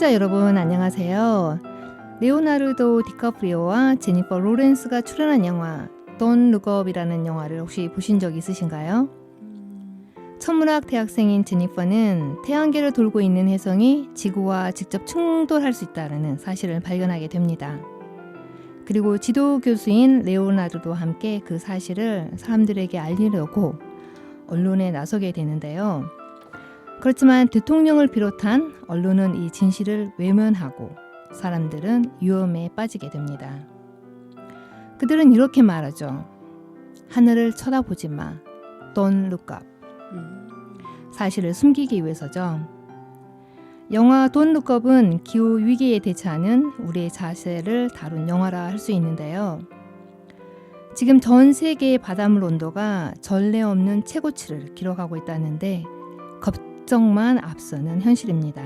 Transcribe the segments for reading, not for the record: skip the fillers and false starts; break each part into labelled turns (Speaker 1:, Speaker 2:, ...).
Speaker 1: 청취자 여러분 안녕하세요. 레오나르도 디카프리오와 제니퍼 로렌스가 출연한 영화 Don't Look Up이라는 영화를 혹시 보신 적 있으신가요? 천문학 대학생인 제니퍼는 태양계를 돌고 있는 혜성이 지구와 직접 충돌할 수 있다는 사실을 발견하게 됩니다. 그리고 지도 교수인 레오나르도와 함께 그 사실을 사람들에게 알리려고 언론에 나서게 되는데요. 그렇지만 대통령을 비롯한 언론은 이 진실을 외면하고 사람들은 위험에 빠지게 됩니다. 그들은 이렇게 말하죠. 하늘을 쳐다보지 마. Don't look up. 사실을 숨기기 위해서죠. 영화 Don't Look Up은 기후 위기에 대처하는 우리의 자세를 다룬 영화라 할 수 있는데요. 지금 전 세계의 바닷물 온도가 전례 없는 최고치를 기록하고 있다는데 걱정만 앞서는 현실입니다.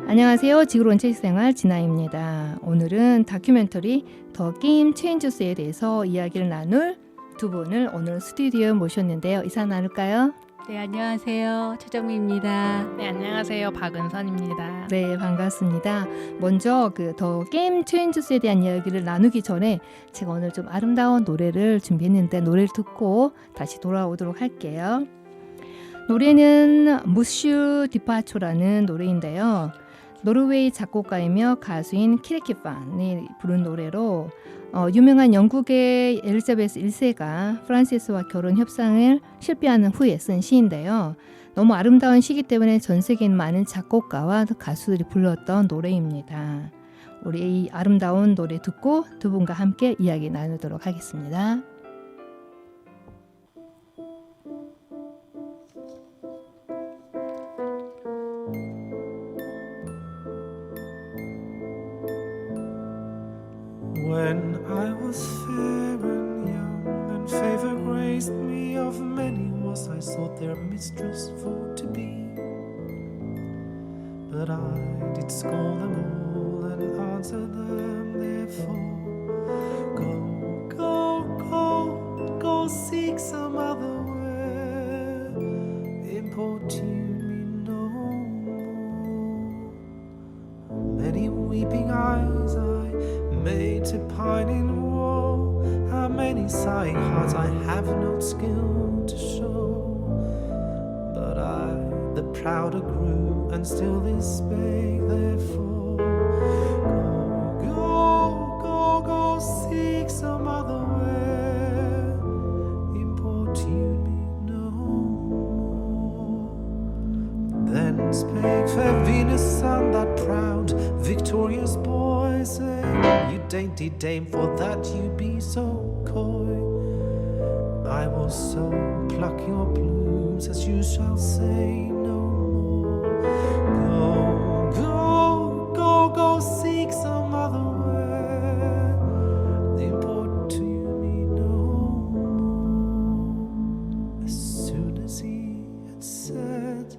Speaker 1: 안녕하세요. 지구론 책생활 진아입니다. 오늘은 다큐멘터리 더 게임 체인저스에 대해서 이야기를 나눌 두 분을 오늘 스튜디오에 모셨는데요. 인사 나눌까요?
Speaker 2: 네, 안녕하세요. 최정미입니다.
Speaker 3: 네, 안녕하세요. 박은선입니다.
Speaker 1: 네, 반갑습니다. 먼저 그 더 게임 체인저스에 대한 이야기를 나누기 전에 제가 오늘 좀 아름다운 노래를 준비했는데 노래를 듣고 다시 돌아오도록 할게요. 노래는 무슈 디파초라는 노래인데요. 노르웨이 작곡가이며 가수인 키르키판이 부른 노래로 유명한 영국의 엘리자베스 1세가 프란시스와 결혼 협상을 실패하는 후에 쓴 시인데요. 너무 아름다운 시기 때문에 전 세계에 있는 많은 작곡가와 가수들이 불렀던 노래입니다. 우리 이 아름다운 노래 듣고 두 분과 함께 이야기 나누도록 하겠습니다.
Speaker 4: When I was fair and young, and favor graced me, of many was I sought their mistress for to be. But I did scorn them all and answer them therefore. Go, go, go, go seek some other where, importune me no more. Many weeping eyes I made to pine in woe, how many sighing hearts I have not skill to show. But I the prouder grew, and still this spake therefore. Go, go, go, go, seek some other where, importune me no more. Then spake fair Venus' son, that proud, victorious boy, saying, you dainty dame, for that you be so coy, I will so pluck your plumes as you shall say no more. Go, go, go, go, seek some other where, importune me no more. As soon as he had said,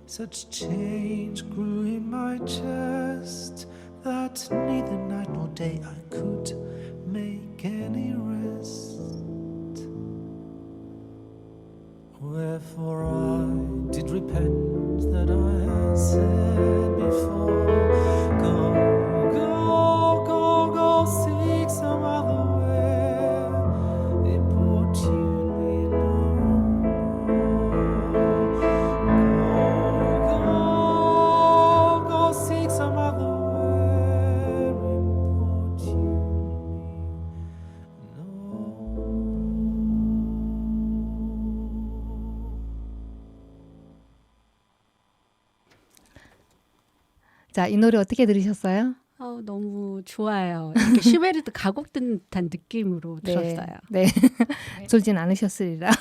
Speaker 4: such change grew in my chest, that neither night nor day I could make any rest. Wherefore I did repent that I had said before. Go, go, go, go, seek some other where, importune me no more. Go, go, go, seek some other where, importune me no more.
Speaker 1: 자, 이 노래 어떻게 들으셨어요?
Speaker 2: 너무 좋아요. 이렇게 슈베르트 가곡 듣는 듯한 느낌으로 들었어요.
Speaker 1: 네. 졸진 않으셨으리라.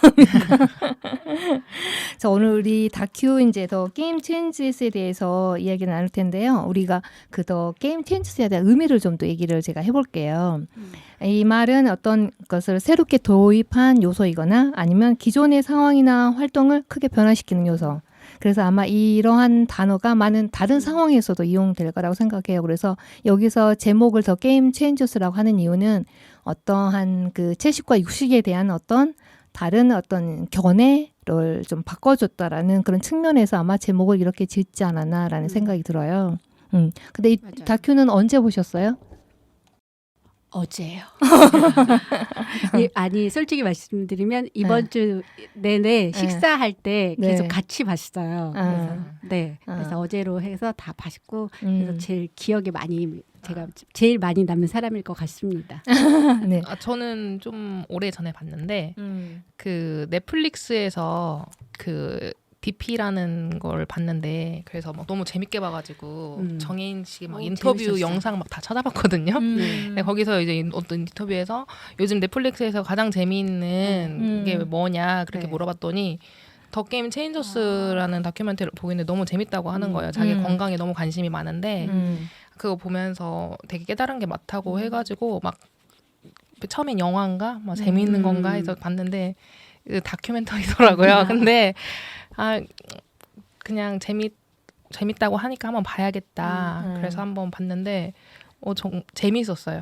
Speaker 1: 자, 오늘 우리 다큐 이제 더 게임 체인지스에 대해서 이야기를 나눌 텐데요. 우리가 그 더 게임 체인지스에 대한 의미를 좀 더 얘기를 제가 해볼게요. 이 말은 어떤 것을 새롭게 도입한 요소이거나 아니면 기존의 상황이나 활동을 크게 변화시키는 요소. 그래서 아마 이러한 단어가 많은 다른 상황에서도 이용될 거라고 생각해요. 그래서 여기서 제목을 더 게임 체인저스라고 하는 이유는 어떠한 그 채식과 육식에 대한 어떤 다른 어떤 견해 를 좀 바꿔줬다라는 그런 측면에서 아마 제목을 이렇게 짓지 않았나라는 생각이 들어요. 근데 이
Speaker 2: 맞아요.
Speaker 1: 다큐는 언제 보셨어요?
Speaker 2: 어제요. 아니 솔직히 말씀드리면 이번 주 내내 식사할 때
Speaker 1: 네.
Speaker 2: 계속 같이 봤어요. 그래서 네,
Speaker 1: 아.
Speaker 2: 그래서 어제로 해서 다 봤고 그래서
Speaker 1: 음.
Speaker 2: 제일 기억에 많이 제가 제일 많이 남는 사람일 것 같습니다.
Speaker 1: 네.
Speaker 3: 저는 좀 오래 전에 봤는데
Speaker 1: 음.
Speaker 3: 그 넷플릭스에서 그 DP라는 걸 봤는데 그래서 막 너무 재밌게 봐가지고 정혜인 씨 막 인터뷰
Speaker 2: 재밌었어요.
Speaker 3: 영상 막 다 찾아봤거든요. 근데 거기서 이제 어떤 인터뷰에서 요즘 넷플릭스에서 가장 재미있는 게 뭐냐 그렇게
Speaker 2: 네.
Speaker 3: 물어봤더니 더 게임 체인저스라는 다큐멘터리를 보고 있는데 너무 재밌다고 하는 거예요. 자기 건강에 너무 관심이 많은데 그거 보면서 되게 깨달은 게 많다고 해가지고 막 처음엔 영화인가 막 재미있는 건가 해서 봤는데 그 다큐멘터리더라고요. 근데 그냥 재밌다고 하니까 한번 봐야겠다. 그래서 한번 봤는데 재미있었어요.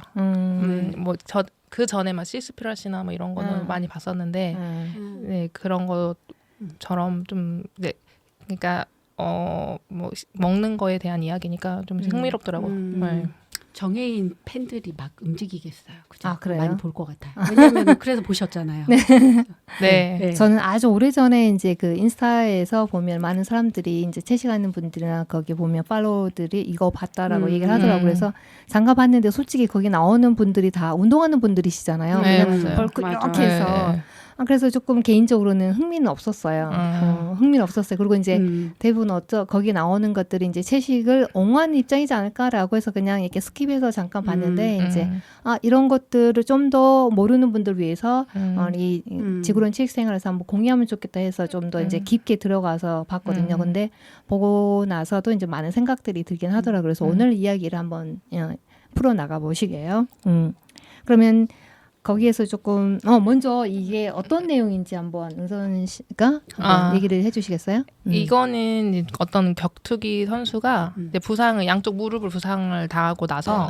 Speaker 3: 그 전에 막 시스피라시나 뭐 이런 거는 많이 봤었는데 네, 그런 것처럼 좀 네, 그러니까 뭐 먹는 거에 대한 이야기니까 좀 흥미롭더라고요. 네.
Speaker 2: 정혜인 팬들이 막 움직이겠어요. 그죠?
Speaker 1: 아, 그래요?
Speaker 2: 많이 볼 것 같아요. 왜냐하면 그래서 보셨잖아요.
Speaker 3: 네.
Speaker 2: 네.
Speaker 1: 저는 아주 오래전에 이제 그 인스타에서 보면 많은 사람들이 이제 채식하는 분들이나 거기 보면 팔로워들이 이거 봤다라고 얘기를 하더라고요. 그래서 잠깐 봤는데 솔직히 거기 나오는 분들이 다 운동하는 분들이시잖아요.
Speaker 3: 네,
Speaker 1: 그냥
Speaker 3: 맞아요.
Speaker 1: 벌크
Speaker 2: 맞아요.
Speaker 1: 이렇게 해서
Speaker 3: 네.
Speaker 1: 그래서 조금 개인적으로는 흥미는 없었어요. 흥미는 없었어요. 그리고 이제 대부분 거기 나오는 것들이 이제 채식을 옹호하는 입장이지 않을까라고 해서 그냥 이렇게 스킵해서 잠깐 봤는데 이제 이런 것들을 좀 더 모르는 분들 위해서 이 지구론 채식 생활에서 한번 공유하면 좋겠다 해서 좀 더 이제 깊게 들어가서 봤거든요. 근데 보고 나서도 이제 많은 생각들이 들긴 하더라고요. 그래서 오늘 이야기를 한번 풀어 나가 보시게요. 그러면 거기에서 조금 먼저 이게 어떤 내용인지 한번 응선 씨가 한번 얘기를 해주시겠어요?
Speaker 3: 이거는 이제 어떤 격투기 선수가 이제 양쪽 무릎을 부상을 당하고 나서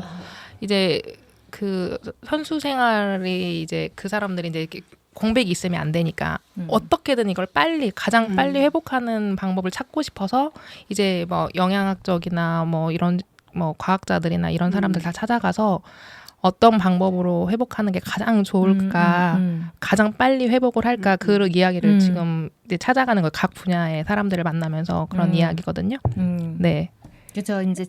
Speaker 3: 이제 그 선수 생활이 이제 그 사람들이 이제 이렇게 공백이 있으면 안 되니까 어떻게든 이걸 가장 빨리 회복하는 방법을 찾고 싶어서 이제 뭐 영양학적이나 뭐 이런 뭐 과학자들이나 이런 사람들 다 찾아가서 어떤 방법으로 회복하는 게 가장 좋을까, 가장 빨리 회복을 할까 그런 이야기를 지금 이제 찾아가는 거예요. 각 분야의 사람들을 만나면서 그런 이야기거든요. 네.
Speaker 1: 그렇죠. 이제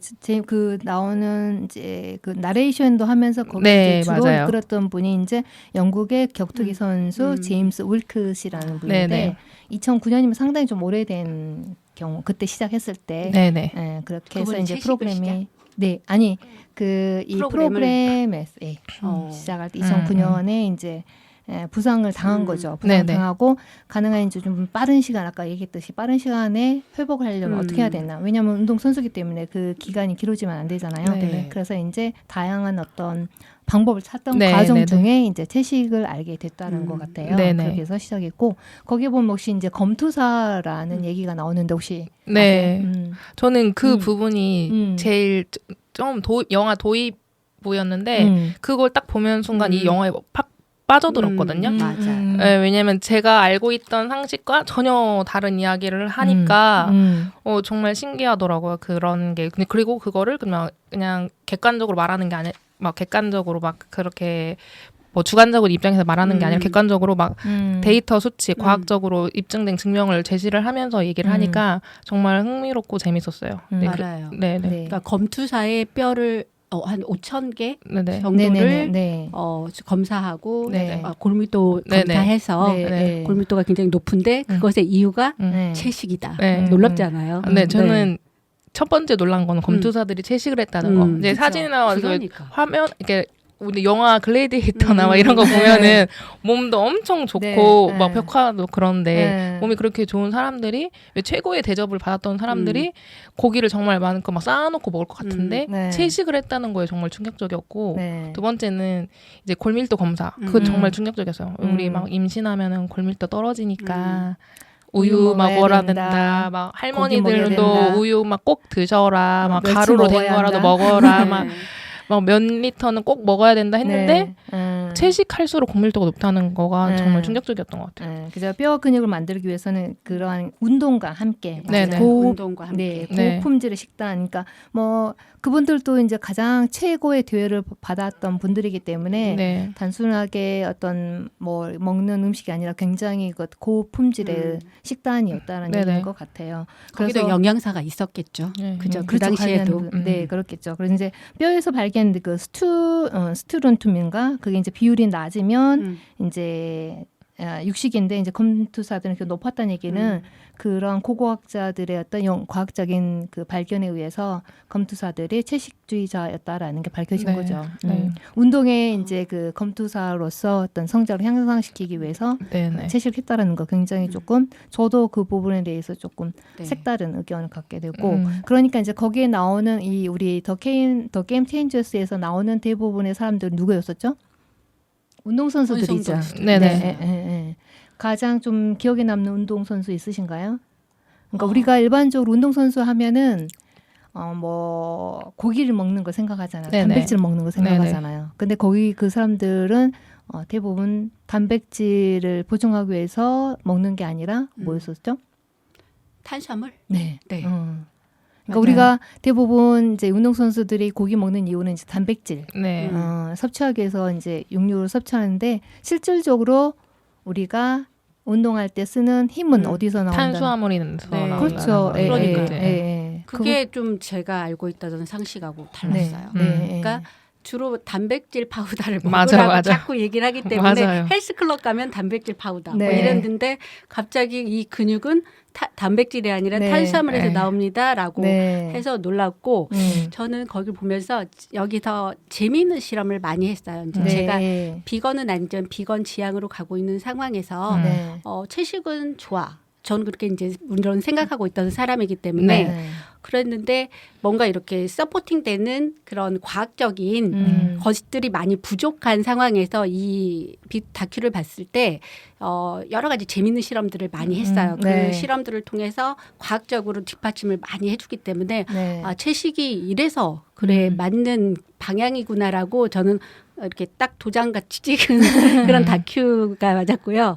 Speaker 1: 그 나오는 이제 그 나레이션도 하면서 거기
Speaker 3: 네,
Speaker 1: 이제 주로
Speaker 3: 맞아요.
Speaker 1: 이끌었던 분이 이제 영국의 격투기 선수 제임스 윌크시라는 분인데
Speaker 3: 네네.
Speaker 1: 2009년이면 상당히 좀 오래된 경우 그때 시작했을 때
Speaker 3: 네네.
Speaker 1: 그렇게 해서
Speaker 2: 그분이
Speaker 1: 이제
Speaker 2: 채식을
Speaker 1: 프로그램이 이 프로그램에서 시작할 때 2009년에 이제 부상을 당한 거죠. 부상
Speaker 3: 네네.
Speaker 1: 당하고 가능한 이제 좀 빠른 시간 아까 얘기했듯이 빠른 시간에 회복을 하려면 어떻게 해야 되나? 왜냐하면 운동 선수기 때문에 그 기간이 길어지면 안 되잖아요.
Speaker 3: 네.
Speaker 1: 그래서 이제 다양한 어떤 방법을 찾던
Speaker 3: 네,
Speaker 1: 과정
Speaker 3: 네네.
Speaker 1: 중에 이제 채식을 알게 됐다는 것 같아요.
Speaker 3: 네네.
Speaker 1: 그렇게 해서 시작했고 거기에 보면 혹시 이제 검투사라는 얘기가 나오는데 혹시
Speaker 3: 네.
Speaker 1: 아세요?
Speaker 3: 저는 그 부분이 제일 좀 영화 도입부였는데 그걸 딱 보면 순간 이 영화에 팍 빠져들었거든요.
Speaker 2: 맞아.
Speaker 3: 네, 왜냐면 제가 알고 있던 상식과 전혀 다른 이야기를 하니까 정말 신기하더라고요. 그런 게. 그리고 그거를 그냥 객관적으로 말하는 게 아니라 막 객관적으로 막 그렇게 뭐 주관적으로 입장에서 말하는 게 아니라 객관적으로 막 데이터 수치, 과학적으로 입증된 증명을 제시를 하면서 얘기를 하니까 정말 흥미롭고 재밌었어요. 네,
Speaker 2: 알아요.
Speaker 3: 네네.
Speaker 1: 네.
Speaker 2: 그러니까 검투사의 뼈를 한 5,000개
Speaker 3: 네네.
Speaker 2: 정도를
Speaker 1: 네.
Speaker 2: 검사하고
Speaker 1: 네.
Speaker 2: 골밀도
Speaker 3: 네네.
Speaker 2: 검사해서
Speaker 1: 네.
Speaker 2: 골밀도가 굉장히 높은데 그것의 이유가
Speaker 1: 네.
Speaker 2: 채식이다.
Speaker 3: 네.
Speaker 2: 놀랍지 않아요?
Speaker 3: 네, 저는 첫 번째 놀란 거는 검투사들이 채식을 했다는 거. 이제
Speaker 2: 그쵸.
Speaker 3: 사진이나
Speaker 2: 그러니까.
Speaker 3: 화면 이렇게 우리 영화 글래디에이터나 막 이런 거 보면은 몸도 엄청 좋고
Speaker 1: 네.
Speaker 3: 막 벽화도 그런데
Speaker 1: 네.
Speaker 3: 몸이 그렇게 좋은 사람들이 왜 최고의 대접을 받았던 사람들이 고기를 정말 많고 막 쌓아놓고 먹을 것 같은데
Speaker 1: 네.
Speaker 3: 채식을 했다는 거에 정말 충격적이었고
Speaker 1: 네.
Speaker 3: 두 번째는 이제 골밀도 검사 그거 정말 충격적이었어요. 우리 막 임신하면은 골밀도 떨어지니까 우유 막
Speaker 1: 먹어야
Speaker 3: 먹어야
Speaker 1: 된다.
Speaker 3: 된다. 막
Speaker 1: 고기 먹어야 된다.
Speaker 3: 할머니들도 우유 막 꼭 드셔라. 막
Speaker 1: 멸치
Speaker 3: 가루로 된
Speaker 1: 먹어야
Speaker 3: 거라도
Speaker 1: 한다.
Speaker 3: 먹어라. 막 몇 리터는 꼭 먹어야 된다 했는데
Speaker 1: 네.
Speaker 3: 채식할수록 고밀도가 높다는 거가
Speaker 1: 네.
Speaker 3: 정말 충격적이었던 것 같아요.
Speaker 1: 네, 그래서 뼈 근육을 만들기 위해서는 그러한 운동과 함께
Speaker 3: 네네.
Speaker 2: 운동과 함께.
Speaker 1: 네, 고품질의 식단. 그러니까 뭐 그분들도 이제 가장 최고의 대우를 받았던 분들이기 때문에
Speaker 3: 네.
Speaker 1: 단순하게 어떤 뭐 먹는 음식이 아니라 굉장히 그 고품질의 식단이었다는
Speaker 3: 네네.
Speaker 1: 얘기인 것 같아요.
Speaker 2: 거기도 영양사가 있었겠죠.
Speaker 3: 네.
Speaker 2: 그죠. 그
Speaker 1: 그렇죠,
Speaker 2: 당시에도.
Speaker 1: 관련 네, 그렇겠죠. 그래서 이제 뼈에서 발견된 그 스투론툼인가 그게 이제 비율이 낮으면 이제 육식인데 이제 검투사들은 그 높았다는 얘기는 그런 고고학자들의 어떤 과학적인 그 발견에 의해서 검투사들이 채식주의자였다라는 게 밝혀진
Speaker 3: 네.
Speaker 1: 거죠.
Speaker 3: 네.
Speaker 1: 운동에 이제 그 검투사로서 어떤 성적을 향상시키기 위해서
Speaker 3: 네네.
Speaker 1: 채식했다라는 거 굉장히 조금 저도 그 부분에 대해서 조금
Speaker 2: 네.
Speaker 1: 색다른 의견을 갖게 되고 그러니까 이제 거기에 나오는 이 우리 더 게임 체인저스에서 나오는 대부분의 사람들은 누구였었죠? 운동선수들이죠.
Speaker 3: 네네.
Speaker 1: 가장 좀 기억에 남는 운동선수 있으신가요? 그러니까 우리가 일반적으로 운동선수 하면은 뭐 고기를 먹는 거 생각하잖아요.
Speaker 3: 네네.
Speaker 1: 단백질 먹는 거 생각하잖아요. 근데 거기 그 사람들은 대부분 단백질을 보충하기 위해서 먹는 게 아니라 뭐였었죠?
Speaker 2: 탄수화물?
Speaker 1: 네.
Speaker 2: 네.
Speaker 1: 그러니까
Speaker 3: 맞아요.
Speaker 1: 우리가 대부분 이제 운동선수들이 고기 먹는 이유는 이제 단백질
Speaker 3: 네.
Speaker 1: 섭취하기 위해서 이제 육류를 섭취하는데 실질적으로 우리가 운동할 때 쓰는 힘은 어디서 나온다?
Speaker 3: 탄수화물에서
Speaker 2: 네.
Speaker 3: 나온다는
Speaker 1: 그렇죠.
Speaker 3: 거.
Speaker 2: 그러니까요. 그게 좀 제가 알고 있다던 상식하고 달랐어요. 그러니까 주로 단백질 파우더를 먹으라고 자꾸 얘기를 하기 때문에
Speaker 3: 맞아요.
Speaker 2: 헬스클럽 가면 단백질 파우더
Speaker 1: 네.
Speaker 2: 뭐 이랬는데 갑자기 이 근육은 단백질이 아니라
Speaker 1: 네.
Speaker 2: 탄수화물에서
Speaker 3: 네.
Speaker 2: 나옵니다라고 해서 놀랐고 저는 거기를 보면서 여기서 재미있는 실험을 많이 했어요. 이제 제가 비건은 아니지만 비건 지향으로 가고 있는 상황에서 채식은 좋아. 저는 그렇게 이제 물론 생각하고 있던 사람이기 때문에 그랬는데 뭔가 이렇게 서포팅되는 그런 과학적인 것들이 많이 부족한 상황에서 이 다큐를 봤을 때 여러 가지 재미있는 실험들을 많이 했어요. 그 실험들을 통해서 과학적으로 뒷받침을 많이 해주기 때문에 채식이 이래서 그래 맞는 방향이구나라고 저는 이렇게 딱 도장같이 찍은 그런 다큐가 맞았고요.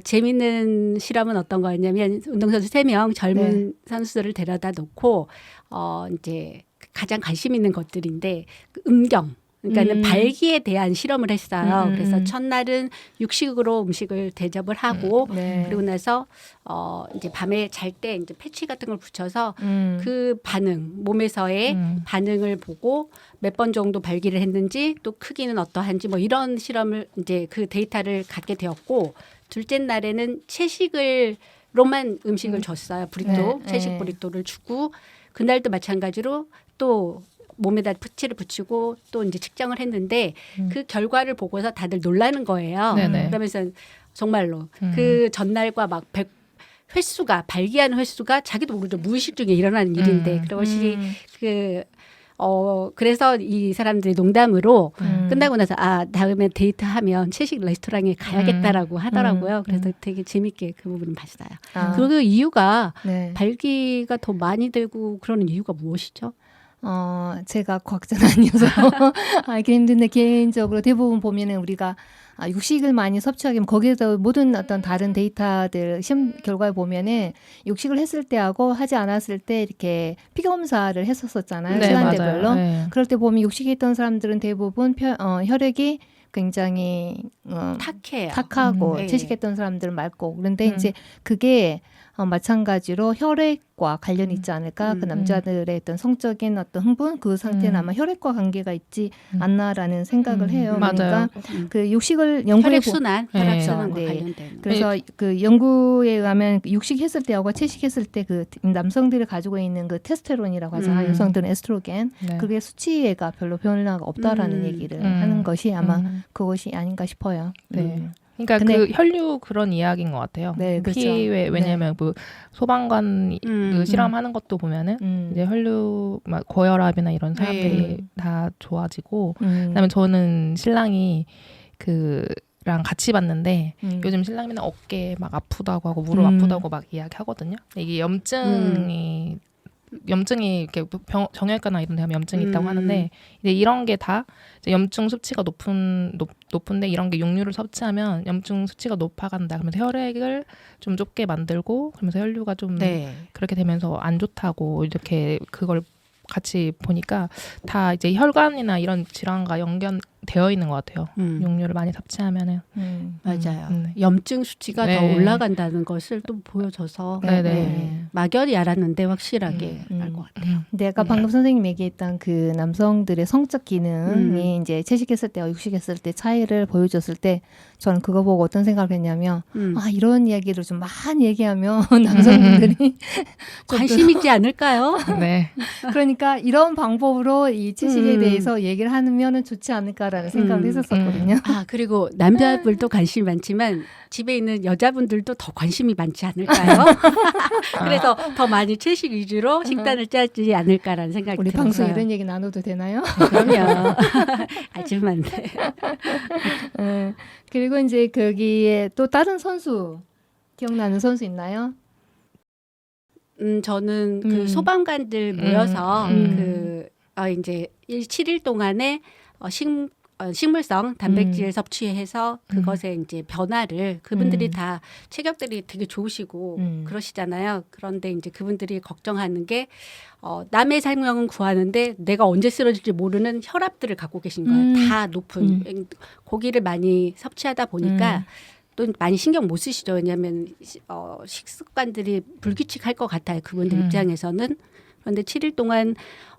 Speaker 2: 재미있는 실험은 어떤 거였냐면 운동선수 3명 젊은 선수들을 데려다 놓고 이제 가장 관심 있는 것들인데 음경 그러니까는 발기에 대한 실험을 했어요. 그래서 첫날은 육식으로 음식을 대접을 하고 그리고 나서 이제 밤에 잘 때 이제 패치 같은 걸 붙여서 그 반응 몸에서의 반응을 보고 몇 번 정도 발기를 했는지 또 크기는 어떠한지 뭐 이런 실험을 이제 그 데이터를 갖게 되었고 둘째 날에는 채식으로만 음식을 줬어요. 브리또 채식 브리또를 주고 그날도 마찬가지로 또 몸에다 패치를 붙이고 또 이제 측정을 했는데 그 결과를 보고서 다들 놀라는 거예요. 그러면서 정말로 그 전날과 막 횟수가 발기하는 횟수가 자기도 모르죠. 무의식 중에 일어나는 일인데 그것이 그래서 이 사람들이 농담으로 끝나고 나서 다음에 데이트하면 채식 레스토랑에 가야겠다라고 하더라고요. 그래서 되게 재밌게 그 부분을 봤어요. 그리고 이유가 발기가 더 많이 되고 그러는 이유가 무엇이죠?
Speaker 1: 제가 과학자는 아니어서 알기 힘든데 개인적으로 대부분 보면은 우리가 육식을 많이 섭취하게 되면 거기에서 모든 어떤 다른 데이터들 시험 결과에 보면은 육식을 했을 때하고 하지 않았을 때 이렇게 피 검사를 했었잖아요. 시간대별로. 그럴 때 보면 육식했던 사람들은 대부분 혈액이 굉장히 탁하고 채식했던 사람들은 맑고 그런데 이제 그게 마찬가지로 혈액과 관련이 있지 않을까? 그 남자들의 어떤 성적인 어떤 흥분 그 상태는 아마 혈액과 관계가 있지 않나라는 생각을 해요. 그러니까 그 육식을 연구해
Speaker 2: 혈액순환과 관련된.
Speaker 1: 그래서 그 연구에 의하면 육식했을 때하고 채식했을 때 그 남성들이 가지고 있는 그 테스테론이라고 하잖아요. 여성들은 에스트로겐. 그게 수치가 별로 변화가 없다라는 얘기를 하는 것이 아마 그것이 아닌가 싶어요.
Speaker 3: 그러니까 그 혈류 그런 이야기인 것 같아요.
Speaker 1: 그렇죠.
Speaker 3: 왜냐하면 뭐 소방관 그 실험하는 것도 보면은 이제 혈류 막 고혈압이나 이런 사람들이 다 좋아지고 그다음에 저는 신랑이 랑 같이 봤는데 요즘 신랑이 어깨 막 아프다고 하고 무릎 아프다고 막 이야기하거든요. 이게 염증이 염증이 이렇게 정형외과나 이런 데 하면 염증이 있다고 하는데 이제 이런 게 다 염증 수치가 높은데 이런 게 육류를 섭취하면 염증 수치가 높아간다. 그러면서 혈액을 좀 좁게 만들고 그러면서 혈류가 좀 그렇게 되면서 안 좋다고 이렇게 그걸 같이 보니까 다 이제 혈관이나 이런 질환과 연결되어 있는 것 같아요. 육류를 많이 섭취하면은
Speaker 2: 맞아요. 염증 수치가 더 올라간다는 것을 또 보여줘서 막연히 알았는데 확실하게 알 것 같아요.
Speaker 1: 근데 아까 방금 선생님 얘기했던 그 남성들의 성적 기능이 이제 채식했을 때와 육식했을 때 차이를 보여줬을 때 저는 그거 보고 어떤 생각을 했냐면 아 이런 이야기를 좀 많이 얘기하면 남성분들이
Speaker 2: 관심 있지 않을까요?
Speaker 3: 네.
Speaker 1: 그러니까 이런 방법으로 이 채식에 대해서 얘기를 하면은 좋지 않을까라는 생각을 했었거든요.
Speaker 2: 아 그리고 남자분들도 관심이 많지만 집에 있는 여자분들도 더 관심이 많지 않을까요? 그래서 더 많이 채식 위주로 식단을 짜지 않을까라는 생각이
Speaker 1: 우리
Speaker 2: 들어요.
Speaker 1: 방송 이런 얘기 나눠도 되나요?
Speaker 2: 그럼요. 하지만
Speaker 1: 그리고 이제 거기에 또 다른 선수 기억나는 선수 있나요?
Speaker 2: 저는 그 소방관들 모여서 이제 7일 동안에 식물성 단백질 섭취해서 그것에 이제 변화를 그분들이 다 체격들이 되게 좋으시고 그러시잖아요. 그런데 이제 그분들이 걱정하는 게 남의 생명은 구하는데 내가 언제 쓰러질지 모르는 혈압들을 갖고 계신 거예요. 다 높은 고기를 많이 섭취하다 보니까 또 많이 신경 못 쓰시죠. 왜냐하면 식습관들이 불규칙할 것 같아요. 그분들 입장에서는. 그런데 7일 동안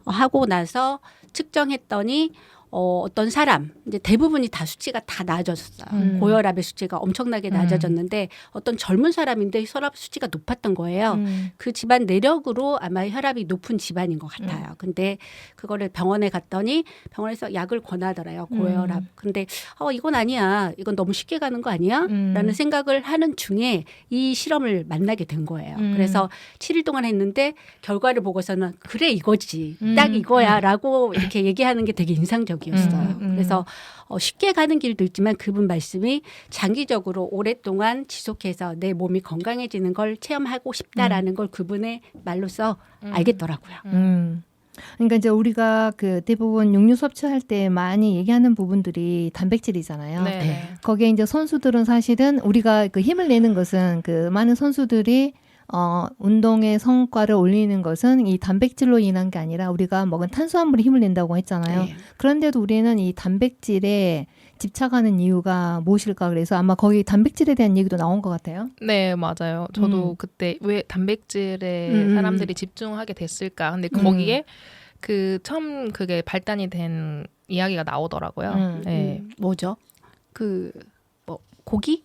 Speaker 2: 하고 나서 측정했더니 어떤 사람 이제 대부분이 다 수치가 다 낮아졌어요. 고혈압의 수치가 엄청나게 낮아졌는데 어떤 젊은 사람인데 혈압 수치가 높았던 거예요. 그 집안 내력으로 아마 혈압이 높은 집안인 것 같아요. 근데 그거를 병원에 갔더니 병원에서 약을 권하더래요. 고혈압. 근데 이건 아니야. 이건 너무 쉽게 가는 거 아니야? 라는 생각을 하는 중에 이 실험을 만나게 된 거예요. 그래서 7일 동안 했는데 결과를 보고서는 그래 이거지. 딱 이거야 라고 이렇게 얘기하는 게 되게 인상적이었어요. 그래서 쉽게 가는 길도 있지만 그분 말씀이 장기적으로 오랫동안 지속해서 내 몸이 건강해지는 걸 체험하고 싶다라는 걸 그분의 말로써 알겠더라고요.
Speaker 1: 그러니까 이제 우리가 그 대부분 육류 섭취할 때 많이 얘기하는 부분들이 단백질이잖아요.
Speaker 3: 네.
Speaker 1: 거기에 이제 선수들은 사실은 우리가 그 힘을 내는 것은 그 많은 선수들이 운동의 성과를 올리는 것은 이 단백질로 인한 게 아니라 우리가 먹은 탄수화물이 힘을 낸다고 했잖아요.
Speaker 2: 네.
Speaker 1: 그런데도 우리는 이 단백질에 집착하는 이유가 무엇일까 그래서 아마 거기 단백질에 대한 얘기도 나온 것 같아요.
Speaker 3: 네, 맞아요. 저도 그때 왜 단백질에 사람들이 집중하게 됐을까. 근데 거기에 그 처음 그게 발단이 된 이야기가 나오더라고요. 네.
Speaker 2: 뭐죠? 고기?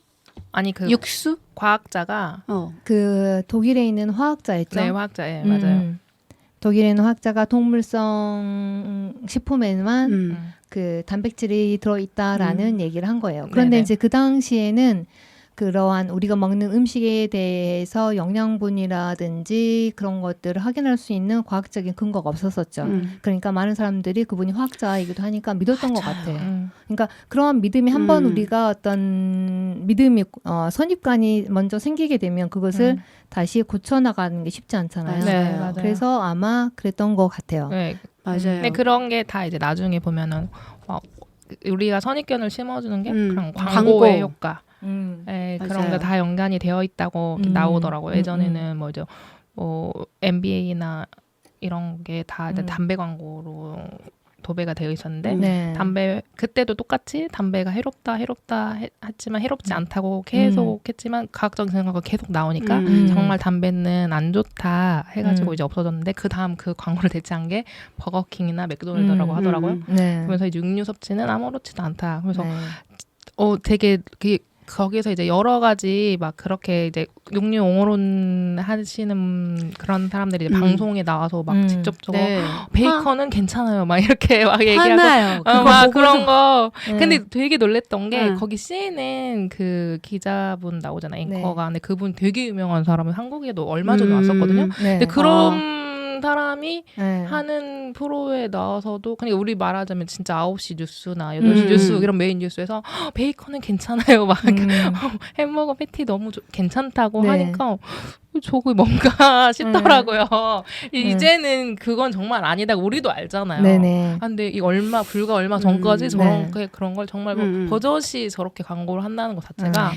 Speaker 3: 아니 그
Speaker 2: 육수?
Speaker 3: 과학자가
Speaker 1: 그 독일에 있는 화학자였죠.
Speaker 3: 네, 화학자예요. 맞아요.
Speaker 1: 독일에 있는 화학자가 동물성 식품에만 그 단백질이 들어있다라는 얘기를 한 거예요. 그런데
Speaker 3: 네네.
Speaker 1: 이제 그 당시에는 그러한 우리가 먹는 음식에 대해서 영양분이라든지 그런 것들을 확인할 수 있는 과학적인 근거가 없었었죠. 그러니까 많은 사람들이 그분이 화학자이기도 하니까 믿었던 것 같아요. 그러니까 그런 믿음이 한번 우리가 어떤 믿음이 선입관이 먼저 생기게 되면 그것을 다시 고쳐나가는 게 쉽지 않잖아요.
Speaker 3: 네, 맞아요.
Speaker 1: 그래서 아마 그랬던 것 같아요.
Speaker 3: 네.
Speaker 2: 맞아요.
Speaker 3: 근데 그런 게 다 이제 나중에 보면은 우리가 선입견을 심어주는 게 그런 광고의 효과. 네, 그런 게 다 연관이 되어 있다고 나오더라고요. 예전에는 MBA나 이런 게 다 담배 광고로 도배가 되어 있었는데 담배 그때도 똑같이 담배가 해롭다 했지만 해롭지 않다고 계속 했지만 과학적인 생각이 계속 나오니까 정말 담배는 안 좋다 해가지고 이제 없어졌는데 그 다음 그 광고를 대체한 게 버거킹이나 맥도날드라고 하더라고요. 그러면서 육류 섭취는 아무렇지도 않다. 그래서 되게 거기서 이제 여러 가지 막 그렇게 이제 육류 옹호론 하시는 그런 사람들이 이제 방송에 나와서 막 직접적으로 베이컨은 괜찮아요 막 이렇게 막 얘기하고 막 그런 거. 근데 되게 놀랬던 게 거기 CNN 그 기자분 나오잖아요. 앵커가. 근데 그분 되게 유명한 사람은 한국에도 얼마 전에 왔었거든요. 근데 그런 모든 사람이 하는 프로에 나와서도 그냥 우리 말하자면 진짜 9시 뉴스나 8시 뉴스 이런 메인 뉴스에서 베이컨은 괜찮아요. 막 햄버거 패티 너무 괜찮다고 하니까 저거 뭔가 싶더라고요. 이제는 그건 정말 아니다. 우리도 알잖아요.
Speaker 1: 네네.
Speaker 3: 근데 이 불과 얼마 전까지 그런 걸 정말 버젓이 저렇게 광고를 한다는 것 자체가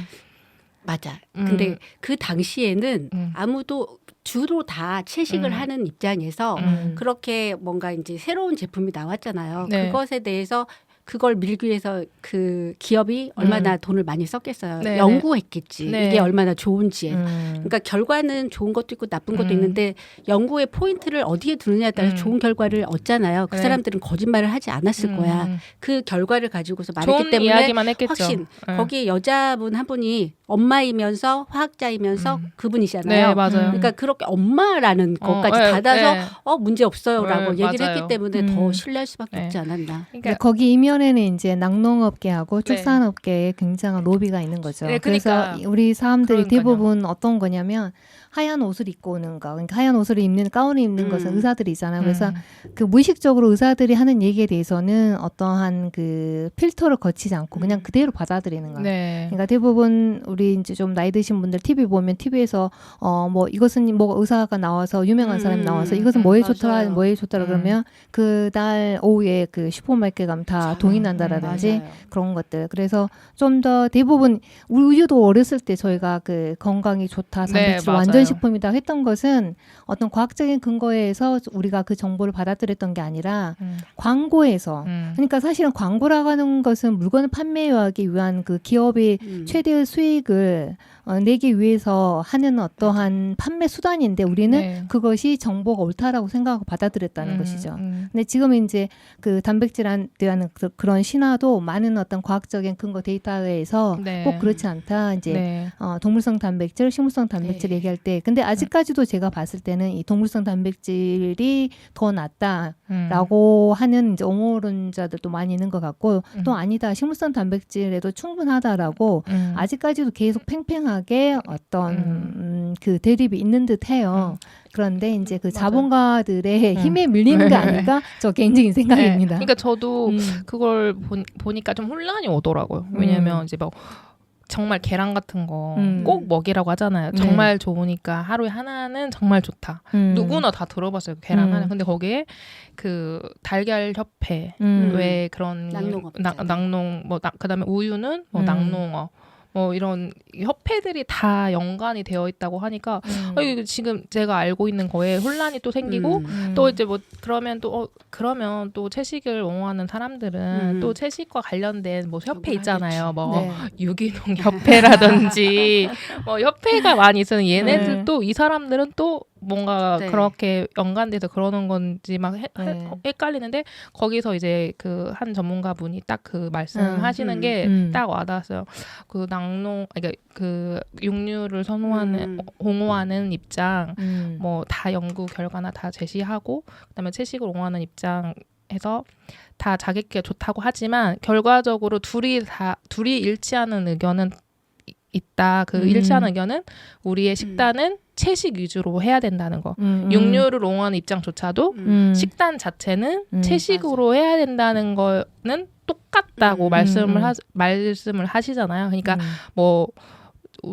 Speaker 2: 맞아. 근데 그 당시에는 아무도 주로 다 채식을 하는 입장에서 그렇게 뭔가 이제 새로운 제품이 나왔잖아요.
Speaker 3: 네.
Speaker 2: 그것에 대해서 그걸 밀기 위해서 그 기업이 얼마나 돈을 많이 썼겠어요.
Speaker 3: 네.
Speaker 2: 연구했겠지.
Speaker 3: 네.
Speaker 2: 이게 얼마나 좋은지. 그러니까 결과는 좋은 것도 있고 나쁜 것도 있는데 연구의 포인트를 어디에 두느냐에 따라서 좋은 결과를 얻잖아요. 그
Speaker 3: 네.
Speaker 2: 사람들은 거짓말을 하지 않았을 거야. 그 결과를 가지고서 말했기
Speaker 3: 좋은
Speaker 2: 때문에
Speaker 3: 이야기만 했겠죠.
Speaker 2: 확신.
Speaker 3: 네.
Speaker 2: 거기에 여자분 한 분이 엄마이면서 화학자이면서 그분이잖아요.
Speaker 3: 네, 맞아요.
Speaker 2: 그러니까 그렇게 엄마라는 것까지
Speaker 3: 네,
Speaker 2: 닫아서
Speaker 3: 네.
Speaker 2: 문제 없어요라고
Speaker 3: 네,
Speaker 2: 얘기를
Speaker 3: 맞아요.
Speaker 2: 했기 때문에 더 신뢰할 수밖에 없지 않았나.
Speaker 1: 그러니까 거기 이면에는 이제 낙농업계하고 축산업계에 굉장한 로비가 있는 거죠.
Speaker 3: 네,
Speaker 1: 그래서 우리 사람들이
Speaker 3: 그러니까요.
Speaker 1: 대부분 어떤 거냐면 하얀 옷을 입고 오는 거, 그러니까 하얀 옷을 입는 가운을 입는 것은 의사들이잖아요. 그래서 그 무의식적으로 의사들이 하는 얘기에 대해서는 어떠한 그 필터를 거치지 않고 그냥 그대로 받아들이는 거예요.
Speaker 3: 네.
Speaker 1: 그러니까 대부분 우리 이제 좀 나이 드신 분들 TV 보면 TV에서 뭐 이것은 뭐 의사가 나와서 유명한 사람이 나와서 이것은 뭐에 좋더라, 뭐에 좋더라 그러면 그날 오후에 그 슈퍼마켓 가면 다 동이 난다라든지 그런 것들. 그래서 좀 더 대부분 우유도 어렸을 때 저희가 그 건강이 좋다, 단백질 완전 식품이다 했던 것은 어떤 과학적인 근거에서 우리가 그 정보를 받아들였던 게 아니라 광고에서 그러니까 사실은 광고라고 하는 것은 물건을 판매하기 위한 그 기업의 최대의 수익을 내기 위해서 하는 어떠한 판매 수단인데 우리는 그것이 정보가 옳다라고 생각하고 받아들였다는 것이죠. 근데 지금 이제 그 단백질에 대한 그런 신화도 많은 어떤 과학적인 근거 데이터에 의해서 꼭 그렇지 않다. 이제 동물성 단백질, 식물성 단백질 얘기할 때 근데 아직까지도 제가 봤을 때는 이 동물성 단백질이 더 낫다라고 하는 이제 옹호론자들도 많이 있는 것 같고 또 아니다. 식물성 단백질에도 충분하다라고 아직까지도 계속 팽팽하게 어떤 그 대립이 있는 듯해요. 그런데 이제 그 자본가들의 힘에 밀리는 게 아닐까 저 개인적인 생각입니다.
Speaker 3: 그러니까 저도 그걸 보니까 좀 혼란이 오더라고요. 왜냐하면 이제 뭐 정말 계란 같은 거 꼭 먹이라고 하잖아요. 정말 좋으니까 하루에 하나는 정말 좋다. 누구나 다 들어봤어요. 계란 하나. 근데 거기에 그 달걀 협회 왜 그런 낙농 뭐 그다음에 우유는 뭐 낙농어 뭐 이런 협회들이 다 연관이 되어 있다고 하니까 지금 제가 알고 있는 거에 혼란이 또 생기고 또 이제 뭐 그러면 또 채식을 옹호하는 사람들은 또 채식과 관련된 뭐 협회 있잖아요. 뭐 유기농 협회라든지 뭐 협회가 많이 있어요. 얘네들 또 이 사람들은 또 뭔가 그렇게 연관돼서 그러는 건지 막 헷갈리는데 거기서 이제 그 한 전문가분이 딱 그 말씀하시는 게 딱 와닿았어요. 그 그러니까 그 육류를 선호하는 옹호하는 입장 뭐 다 연구 결과나 다 제시하고 그다음에 채식을 옹호하는 입장에서 다 자기께 좋다고 하지만 결과적으로 둘이 일치하는 의견은 있다. 그 일치하는 의견은 우리의 식단은 채식 위주로 해야 된다는 거. 육류를 옹호하는 입장조차도 식단 자체는 채식으로 해야 된다는 거는 똑같다고 말씀을 하시잖아요. 그러니까 뭐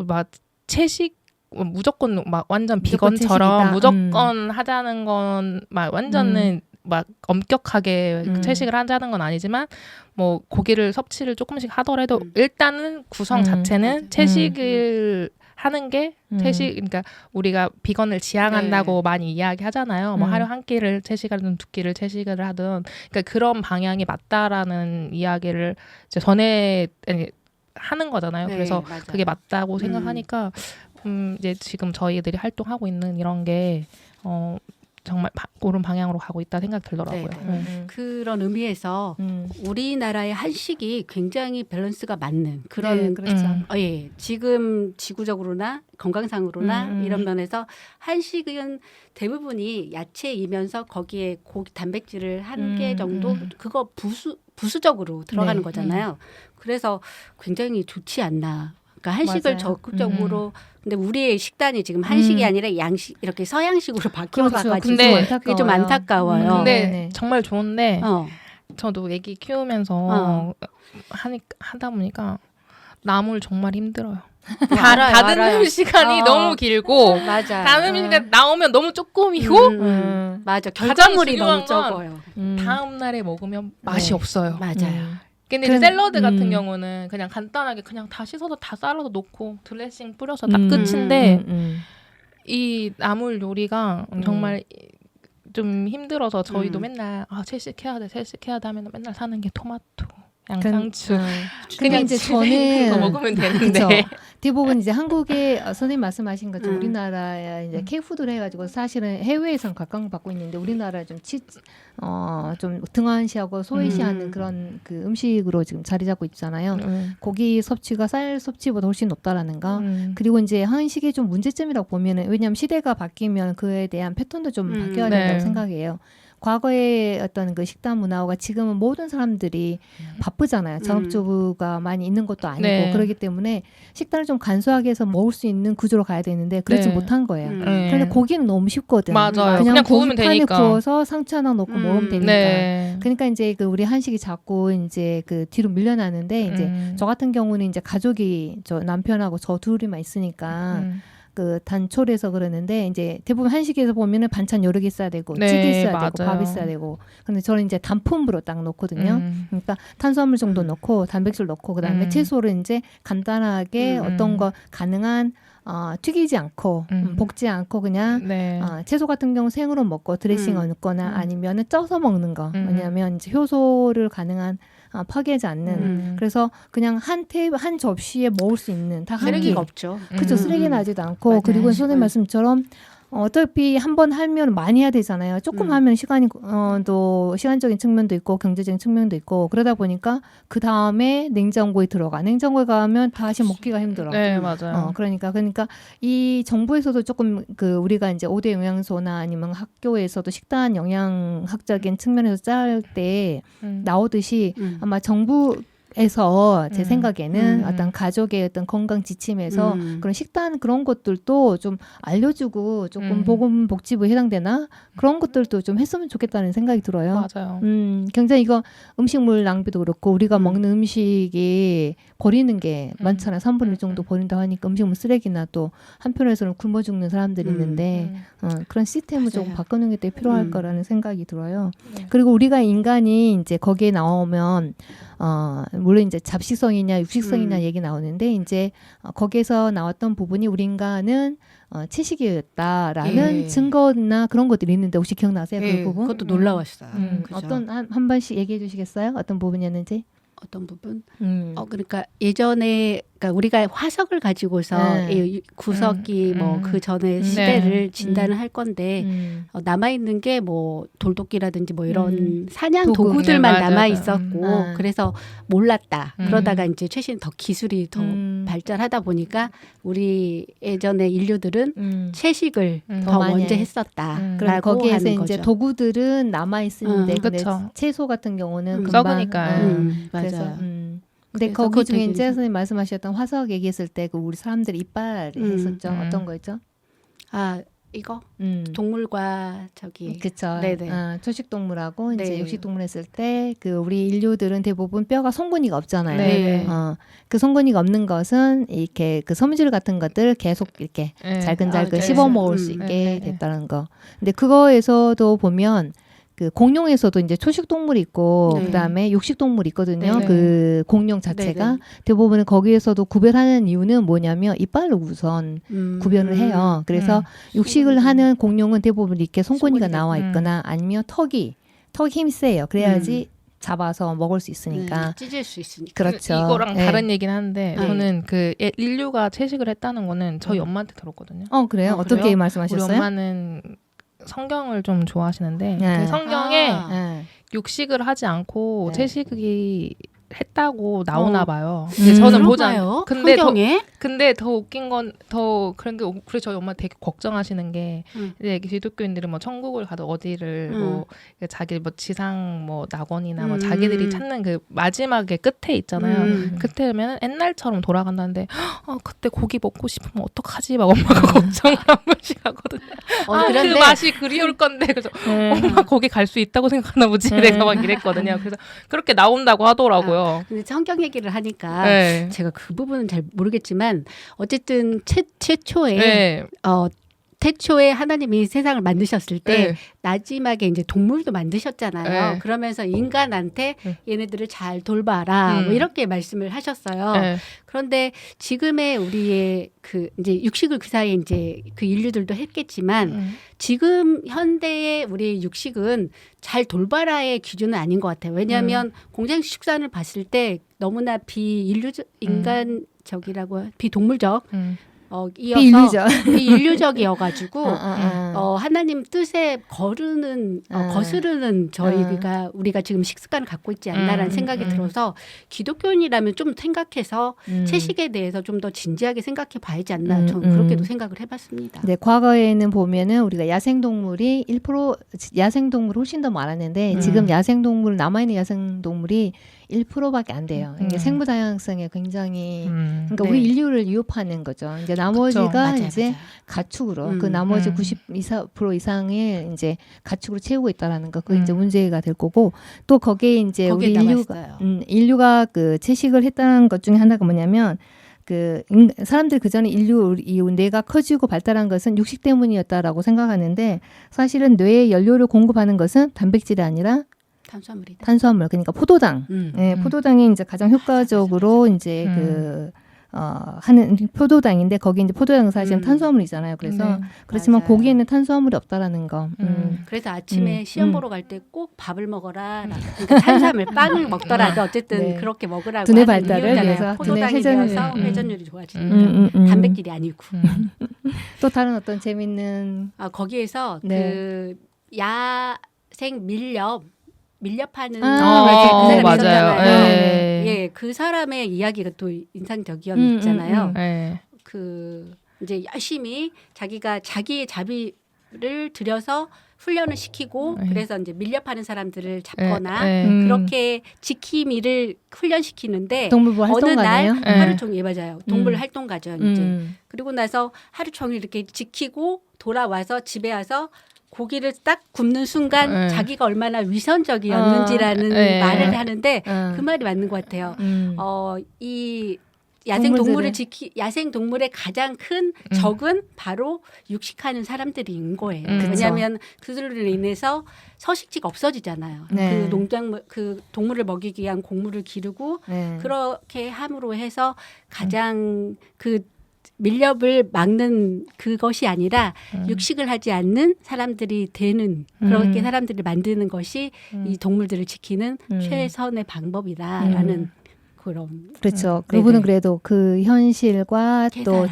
Speaker 3: 막 채식 무조건 막 완전 비건처럼 무조건 하자는 건 막 완전은 막 엄격하게 채식을 하자는 건 아니지만 뭐 고기를 섭취를 조금씩 하더라도 일단은 구성 자체는 채식을 하는 게 그러니까 우리가 비건을 지향한다고 많이 이야기하잖아요. 뭐 하루 한 끼를 채식하든 두 끼를 채식을 하든 그러니까 그런 방향이 맞다라는 이야기를 이제 하는 거잖아요. 그래서 그게 맞다고 생각하니까 이제 지금 저희들이 활동하고 있는 이런 게 정말 옳은 방향으로 가고 있다 생각 들더라고요.
Speaker 2: 그런 의미에서 우리나라의 한식이 굉장히 밸런스가 맞는 그런
Speaker 1: 그렇죠.
Speaker 2: 지금 지구적으로나 건강상으로나 이런 면에서 한식은 대부분이 야채이면서 거기에 고기 단백질을 한 개 정도 그거 부수적으로 들어가는 거잖아요. 그래서 굉장히 좋지 않나. 그러니까 한식을
Speaker 1: 맞아요.
Speaker 2: 적극적으로 근데 우리의 식단이 지금 한식이 아니라 양식 이렇게 서양식으로 바뀌어가지고
Speaker 1: 그렇죠.
Speaker 3: 근데
Speaker 2: 그게 좀 안타까워요.
Speaker 3: 근데
Speaker 1: 네네.
Speaker 3: 정말 좋은데
Speaker 2: 어.
Speaker 3: 저도 애기 키우면서 하다 보니까 나물 정말 힘들어요. 다듬는 시간이 너무 길고
Speaker 2: 맞아.
Speaker 3: 다듬는 시간 나오면 너무 조금이고
Speaker 2: 맞아.
Speaker 3: 가장
Speaker 2: 결과물이
Speaker 3: 중요한
Speaker 2: 너무 적어요.
Speaker 3: 다음 날에 먹으면 맛이 없어요.
Speaker 2: 맞아요.
Speaker 3: 근데 이제 샐러드 같은 경우는 그냥 간단하게 그냥 다 씻어서 다 썰어서 놓고 드레싱 뿌려서 다 끝인데 이 나물 요리가 정말 좀 힘들어서 저희도 맨날 채식해야 돼 하면 맨날 사는 게 토마토, 양상추.
Speaker 1: 그냥 이제 저는
Speaker 3: 그거 먹으면 되는데
Speaker 1: 그쵸. 대부분 이제 한국에 선생님 말씀하신 것처럼 우리나라에 이제 K푸드를 해가지고 사실은 해외에선 각광받고 있는데 우리나라 좀 등한시하고 소외시하는 그런 그 음식으로 지금 자리 잡고 있잖아요. 고기 섭취가 쌀 섭취보다 훨씬 높다라는 거. 그리고 이제 한식의 좀 문제점이라고 보면은 왜냐하면 시대가 바뀌면 그에 대한 패턴도 좀 바뀌어야 된다고 생각해요. 과거의 어떤 그 식단 문화가 지금은 모든 사람들이 바쁘잖아요. 전업주부가 많이 있는 것도 아니고 그렇기 때문에 식단을 좀 간소하게 해서 먹을 수 있는 구조로 가야 되는데 그렇지 못한 거예요. 그런데 고기는 너무 쉽거든.
Speaker 3: 맞아요.
Speaker 1: 그냥
Speaker 3: 구우면 되니까.
Speaker 1: 구워서 상추 하나 넣고 먹으면 되니까. 그러니까 이제 그 우리 한식이 자꾸 이제 그 뒤로 밀려나는데 이제 저 같은 경우는 이제 가족이 저 남편하고 저 둘이만 있으니까. 그 단촐해서 그러는데 이제 대부분 한식에서 보면은 반찬 여러 개 있어야 되고 찌개 있어야 되고 밥 있어야 되고 근데 저는 이제 단품으로 딱 넣거든요. 그러니까 탄수화물 정도 넣고 단백질 넣고 그다음에 채소를 이제 간단하게 어떤 거 가능한 튀기지 않고 볶지 않고 그냥 채소 같은 경우 생으로 먹고 드레싱 얹거나 아니면은 쪄서 먹는 거. 왜냐하면 이제 효소를 가능한 파괴하지 않는 그래서 그냥 한 접시에 먹을 수 있는 다
Speaker 2: 쓰레기가 없죠.
Speaker 1: 그렇죠. 쓰레기 나지도 않고
Speaker 2: 맞아요.
Speaker 1: 그리고 선생님 말씀처럼 어차피 한 번 하면 많이 해야 되잖아요. 조금 하면 시간이 또 시간적인 측면도 있고 경제적인 측면도 있고 그러다 보니까 그 다음에 냉장고에 들어가. 냉장고에 가면 다시 먹기가 힘들어.
Speaker 3: 네, 맞아요.
Speaker 1: 그러니까 이 정부에서도 조금 그 우리가 이제 5대 영양소나 아니면 학교에서도 식단 영양학적인 측면에서 짤 때 나오듯이 아마 정부에서 제 생각에는 어떤 가족의 어떤 건강 지침에서 그런 식단 그런 것들도 좀 알려주고 조금 보건복지부에 해당되나 그런 것들도 좀 했으면 좋겠다는 생각이 들어요.
Speaker 3: 맞아요.
Speaker 1: 굉장히 이거 음식물 낭비도 그렇고 우리가 먹는 음식이 버리는 게 많잖아요. 3분의 1 정도 버린다고 하니까 음식물 쓰레기나 또 한편에서는 굶어 죽는 사람들이 있는데 그런 시스템을 조금 바꾸는 게 되게 필요할 거라는 생각이 들어요. 그리고 우리가 인간이 이제 거기에 나오면 물론 이제 잡식성이냐 육식성이냐 얘기 나오는데 이제 거기에서 나왔던 부분이 우리 인간은 채식이었다라는 증거나 그런 것들이 있는데 혹시 기억나세요? 그 부분?
Speaker 2: 그것도 놀라웠어요.
Speaker 1: 어떤 한 번씩 얘기해 주시겠어요? 어떤 부분이었는지?
Speaker 2: 어떤 부분? 그러니까 예전에 그러니까 우리가 화석을 가지고서 이 구석기 뭐 그 전에 시대를 진단을 할 건데 남아 있는 게 뭐 돌도끼라든지 뭐 이런 사냥 도구들만 남아 있었고 그래서 몰랐다. 그러다가 이제 최신 더 기술이 더 발전하다 보니까 우리 예전에 인류들은 채식을 더 먼저 했었다라고
Speaker 1: 거기에서
Speaker 2: 하는
Speaker 1: 이제
Speaker 2: 거죠.
Speaker 1: 도구들은 남아 있는데 근데 채소 같은 경우는 금방
Speaker 3: 썩으니까.
Speaker 1: 그래서
Speaker 2: 맞아요.
Speaker 1: 근데 거기 중에 이제 선생님 말씀하셨던 화석 얘기했을 때 그 우리 사람들 이빨 했었죠. 어떤 거였죠?
Speaker 2: 이거 동물과 저기
Speaker 1: 그쵸.
Speaker 2: 네네.
Speaker 1: 초식 동물하고 이제
Speaker 2: 네.
Speaker 1: 육식 동물 했을 때 그 우리 인류들은 대부분 뼈가 송곳니가 없잖아요.
Speaker 3: 네.
Speaker 1: 그 송곳니가 없는 것은 이렇게 그 섬유질 같은 것들 계속 이렇게 잘근잘근 씹어 먹을 수 있게 됐다는 거. 근데 그거에서도 보면 그 공룡에서도 이제 초식 동물이 있고 그다음에 육식 동물이 있거든요. 그 공룡 자체가 대부분은 거기에서도 구별하는 이유는 뭐냐면 이빨로 우선 구별을 해요. 그래서 육식을 하는 공룡은 대부분 이렇게 송곳니가 나와 있거나 아니면 턱이 힘이 세요. 그래야지 잡아서 먹을 수 있으니까.
Speaker 2: 찢을 수 있으니까.
Speaker 1: 그렇죠.
Speaker 3: 이거랑 다른 얘기는 하는데 저는 그 인류가 채식을 했다는 거는 저희 엄마한테 들었거든요.
Speaker 1: 그래요? 어떻게
Speaker 3: 그래요?
Speaker 1: 말씀하셨어요?
Speaker 3: 우리 엄마는 성경을 좀 좋아하시는데 그 성경에 육식을 하지 않고 채식이 했다고 나오나 봐요. 근데 저는 보지 않아요. 근데 더 웃긴 건 더 그런 게 그래서 저희 엄마 되게 걱정하시는 게 이제 기독교인들은 뭐 천국을 가도 어디를 뭐 자기 뭐 지상 뭐 낙원이나 뭐 자기들이 찾는 그 마지막에 끝에 있잖아요. 그때면 옛날처럼 돌아간다는데 그때 고기 먹고 싶으면 어떡하지? 막 엄마가 걱정을 한 번씩 하거든요. 그 맛이 그리울 건데 그래서 엄마 거기 갈 수 있다고 생각하나 보지. 내가 막 이랬거든요. 그래서 그렇게 나온다고 하더라고요.
Speaker 2: 근데 성경 얘기를 하니까 제가 그 부분은 잘 모르겠지만 어쨌든 최초에 태초에 하나님이 세상을 만드셨을 때 마지막에 이제 동물도 만드셨잖아요. 그러면서 인간한테 얘네들을 잘 돌봐라 뭐 이렇게 말씀을 하셨어요. 그런데 지금의 우리의 그 이제 육식을 그 사이에 이제 그 인류들도 했겠지만 지금 현대의 우리의 육식은 잘 돌봐라의 기준은 아닌 것 같아요. 왜냐하면 공장식 축산을 봤을 때 너무나 인간적이라고 비동물적 이어서 비인류적이어가지고 하나님 뜻에 거스르는 우리가 지금 식습관을 갖고 있지 않나라는 생각이 들어서 기독교인이라면 좀 생각해서 채식에 대해서 좀 더 진지하게 생각해 봐야지 않나 저는 그렇게도 생각을 해봤습니다.
Speaker 1: 네, 과거에는 보면은 우리가 야생동물이 1% 야생동물 훨씬 더 많았는데 지금 야생동물 남아있는 야생동물이 1%밖에 안 돼요. 이게 생물 다양성에 굉장히 그러니까 우리 인류를 위협하는 거죠. 이제 나머지가 이제 가축으로 그 나머지 90% 이상의 이제 가축으로 채우고 있다라는 거 그 이제 문제가 될 거고 또 거기에 이제 우리 인류가 그 채식을 했다는 것 중에 하나가 뭐냐면 사람들 그 전에 이 뇌가 커지고 발달한 것은 육식 때문이었다라고 생각하는데 사실은 뇌에 연료를 공급하는 것은 단백질이 아니라 탄수화물 그러니까 포도당. 포도당이 이제 가장 효과적으로 이제 하는 포도당인데 거기 이제 포도당은 사실은 탄수화물이잖아요. 그래서 그렇지만 맞아요. 고기에는 탄수화물이 없다라는 거.
Speaker 2: 그래서 아침에 시험 보러 갈 때 꼭 밥을 먹어라. 그러니까 탄수화물 빵을 먹더라도 어쨌든 그렇게 먹으라고.
Speaker 1: 두뇌 발달을 위해서
Speaker 2: 포도당이 되어서 회전율이 좋아지니까 단백질이 아니고.
Speaker 1: 또 다른 어떤 재밌는
Speaker 2: 거기에서 그 야생 밀렵하는 그 사람이 있었잖아요. 예, 그 사람의 이야기가 또 인상적이었잖아요. 그 이제 열심히 자기가 자기의 자비를 들여서 훈련을 시키고 그래서 이제 밀렵하는 사람들을 잡거나 그렇게 지킴이를 훈련시키는데 어느 날 하루 종일 맞아요. 동물 활동가죠. 이제 그리고 나서 하루 종일 이렇게 지키고 돌아와서 집에 와서 고기를 딱 굽는 순간 자기가 얼마나 위선적이었는지라는 말을 하는데 그 말이 맞는 것 같아요. 이 야생 동물의 가장 큰 적은 바로 육식하는 사람들인 거예요. 왜냐하면 그들로 인해서 서식지가 없어지잖아요. 그 동물을 먹이기 위한 곡물을 기르고 그렇게 함으로 해서 가장 그 밀렵을 막는 그것이 아니라 육식을 하지 않는 사람들이 되는 그렇게 사람들을 만드는 것이 이 동물들을 지키는 최선의 방법이다라는 그런.
Speaker 1: 그렇죠. 그분은 그래도 그 현실과 또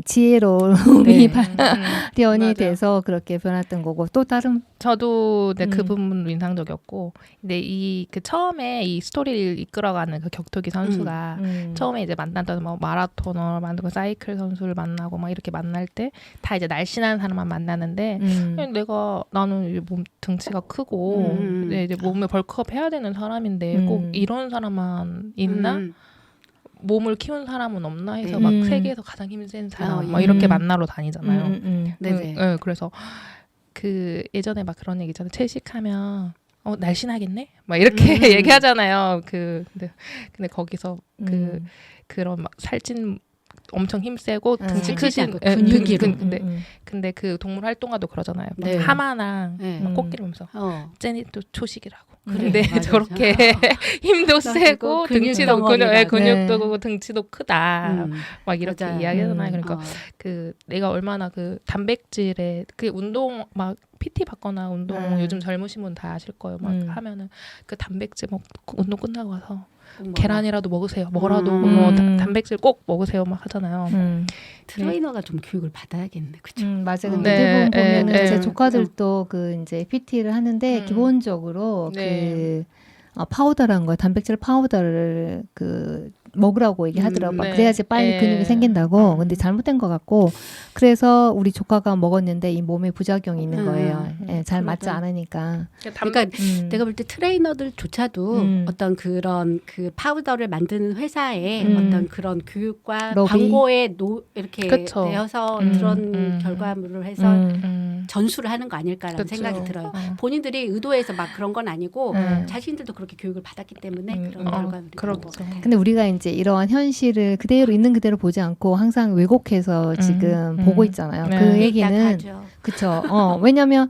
Speaker 1: 지혜로움이 발현이 돼서 그렇게 변했던 거고 또 다른
Speaker 3: 저도 그 부분도 인상적이었고 근데 그 처음에 이 스토리를 이끌어가는 그 격투기 선수가 처음에 이제 만났던 뭐 마라토너 만들고 사이클 선수를 만나고 막 이렇게 만날 때 다 이제 날씬한 사람만 만나는데 나는 몸 등치가 크고 이제 몸에 벌크업 해야 되는 사람인데 꼭 이런 사람만 있나? 몸을 키운 사람은 없나 해서 막 세계에서 가장 힘센 사람 막 이렇게 만나러 다니잖아요. 네, 그래서 그 예전에 막 그런 얘기 있잖아요. 채식하면 날씬하겠네? 막 이렇게 얘기하잖아요. 근데 거기서 그런 막 살찐 엄청 힘세고 등치 크신 근육이로 근데 그 동물 활동가도 그러잖아요. 하마랑 코끼리 보면서 쟤네 또 초식이라고. 근데 저렇게 힘도 세고 등치도 근육도 크고 등치도 크다. 막 이렇게 이야기하잖아요. 그러니까 그 내가 얼마나 그 단백질에 그 운동 막 PT 받거나 운동 요즘 젊으신 분 다 아실 거예요. 막 하면은 그 단백질 뭐 운동 끝나고 와서 계란이라도 먹으세요. 뭐라도 뭐 단백질 꼭 먹으세요. 막 하잖아요.
Speaker 2: 트레이너가 좀 교육을 받아야겠네, 그렇죠?
Speaker 1: 맞아요. 근데 대부분 보면은 제 조카들도 그 이제 PT를 하는데 기본적으로 그 파우더라는 거예요. 단백질 파우더를 먹으라고 얘기하더라고요.
Speaker 3: 네.
Speaker 1: 그래야지 빨리 근육이 생긴다고. 근데 잘못된 것 같고 그래서 우리 조카가 먹었는데 이 몸에 부작용이 있는 거예요. 예, 잘 맞지 않으니까.
Speaker 2: 그러니까 내가 볼 때 트레이너들조차도 어떤 그런 그 파우더를 만드는 회사의 어떤 그런 교육과
Speaker 1: 로비?
Speaker 2: 광고에 이렇게
Speaker 3: 그쵸.
Speaker 2: 되어서 그런 결과물을 해서 전수를 하는 거 아닐까라는
Speaker 3: 그쵸.
Speaker 2: 생각이 들어요. 본인들이 의도해서 막 그런 건 아니고 자신들도 그렇게 교육을 받았기 때문에 그런 결과물이 나온 것 같아요.
Speaker 1: 근데 우리가 이제 이러한 현실을 그대로 있는 그대로 보지 않고 항상 왜곡해서 지금 보고 있잖아요.
Speaker 3: 네.
Speaker 1: 그 얘기는 그쵸. 왜냐하면